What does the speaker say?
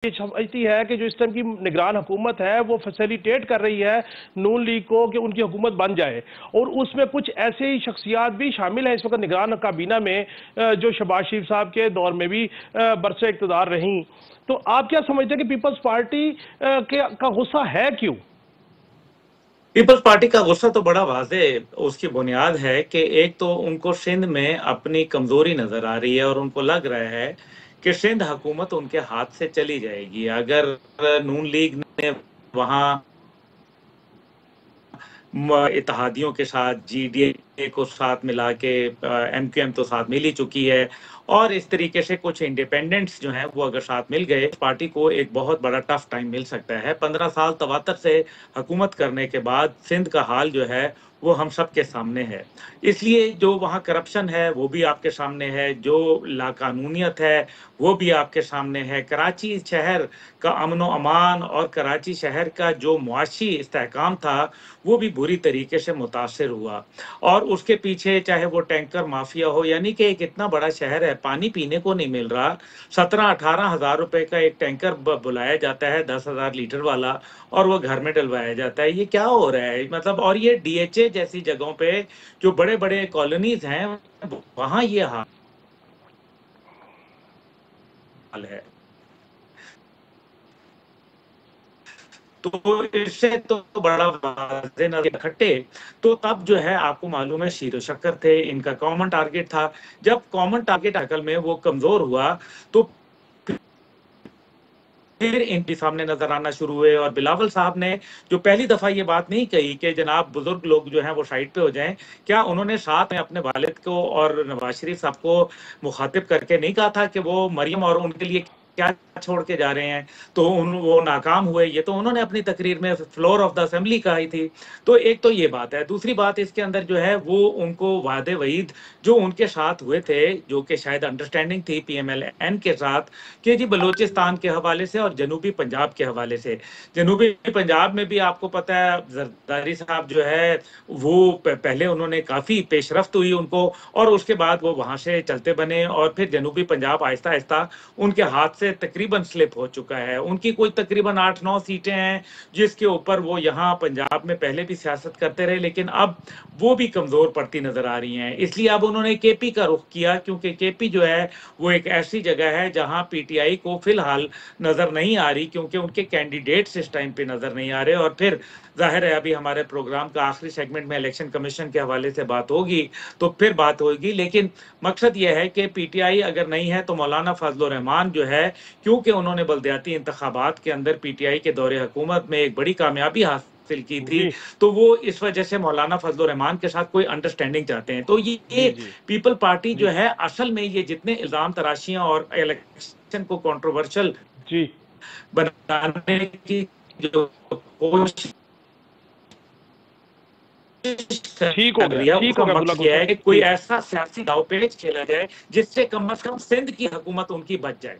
ये समझती है कि जो इस टाइम की निगरान हुकूमत है वो फैसिलिटेट कर रही है नून लीग को कि उनकी हुकूमत बन जाए, और उसमें कुछ ऐसे ही शख्सियात भी शामिल हैं इस वक्त निगरान काबीना में जो शहबाज शरीफ साहब के दौर में भी बरसे इक़्तिदार रहीं। तो आप क्या समझते हैं कि पीपल्स पार्टी का गुस्सा है क्यों? पीपल्स पार्टी का गुस्सा तो बड़ा वाज़े उसकी बुनियाद है कि एक तो उनको सिंध में अपनी कमजोरी नजर आ रही है और उनको लग रहा है कि सिंध हुकूमत उनके हाथ से चली जाएगी अगर नून लीग ने वहां इत्तेहादियों के साथ जीडीए को साथ मिला के एमक्यूएम तो साथ मिल ही चुकी है और इस तरीके से कुछ इंडिपेंडेंट्स जो हैं वो अगर साथ मिल गए पार्टी को एक बहुत बड़ा टफ टाइम मिल सकता है। 15 साल तवातर से हुकूमत करने के बाद सिंध का हाल जो है वो हम सब के सामने है। इसलिए जो वहाँ करप्शन है वो भी आपके सामने है, जो लाकानूनियत है वो भी आपके सामने है। कराची शहर का अमन व अमान और कराची शहर का जो मुआशी इस्तेहकाम था वो भी बुरी तरीके से मुतासर हुआ और उसके पीछे चाहे वो टैंकर माफिया हो, यानी कि एक इतना बड़ा शहर है पानी पीने को नहीं मिल रहा। 17-18 हजार रुपए का एक टैंकर बुलाया जाता है 10,000 लीटर वाला और वो घर में डलवाया जाता है। ये क्या हो रहा है मतलब? और ये डीएचए जैसी जगहों पे जो बड़े बड़े कॉलोनीज हैं वहां ये हाल है। तो इससे तो बड़ा वाज़े नज़र इकट्ठे तो तब जो है आपको मालूम है शीरो शक्कर थे, इनका कॉमन टारगेट था। जब कॉमन टारगेट अकल में वो कमजोर हुआ तो फिर इनके सामने नजर आना शुरू हुए और बिलावल साहब ने जो पहली दफा ये बात नहीं कही कि जनाब बुजुर्ग लोग जो हैं वो साइड पे हो जाएं, क्या उन्होंने साथ में अपने वालिद को और नवाज शरीफ साहब को मुखातिब करके नहीं कहा था कि वो मरियम और उनके लिए क्या छोड़ के जा रहे हैं? तो वो नाकाम हुए। ये तो उन्होंने अपनी तकरीर में फ्लोर ऑफ द असेंबली कही थी। तो एक तो ये बात है। दूसरी बात इसके अंदर जो है वो उनको वादे वईद जो उनके साथ हुए थे, जो कि शायद अंडरस्टैंडिंग थी पीएमएलएन के साथ कि जी बलूचिस्तान के हवाले से और जनूबी पंजाब के हवाले से। जनूबी पंजाब में भी आपको पता है जरदारी साहब जो है वो पहले उन्होंने काफी पेशरफ्त हुई उनको और उसके बाद वो वहां से चलते बने और फिर जनूबी पंजाब आहिस्ता आहिस्ता उनके हाथ से तकरीबन स्लिप हो चुका है। उनकी कोई तकरीबन 8-9 सीटें हैं जिसके ऊपर वो यहाँ पंजाब में पहले भी सियासत करते रहे, लेकिन अब वो भी कमजोर पड़ती नजर आ रही हैं। इसलिए अब उन्होंने केपी का रुख किया क्योंकि केपी जो है वो एक ऐसी जगह है जहां पीटीआई को फिलहाल नजर नहीं आ रही क्योंकि उनके कैंडिडेट्स इस टाइम पे नजर नहीं आ रहे। और फिर जाहिर है अभी हमारे प्रोग्राम का आखिरी सेगमेंट में इलेक्शन कमीशन के हवाले से बात होगी तो फिर बात होगी, लेकिन मकसद यह है कि पीटीआई अगर नहीं है तो मौलाना फजल रहमान जो है, क्योंकि उन्होंने बल्दियाती इंतखाबात के अंदर पीटीआई के दौरे हुकूमत में एक बड़ी कामयाबी हासिल की थी, जी तो वो इस वजह से मौलाना फजल रहमान के साथ कोई अंडरस्टैंडिंग चाहते हैं। तो ये जी जी पीपल पार्टी जो जी है असल में ये जितने इल्जाम तराशियां और इलेक्शन को कंट्रोवर्शियल जी बनाने की जो कोशिश कर रही है ठीक उसका हो गया अब्दुल्ला मकसद यह गुल है कि कोई ठीक। ऐसा सियासी दाव पेच खेला जाए जिससे कम से कम सिंध की हुकूमत उनकी बच जाए।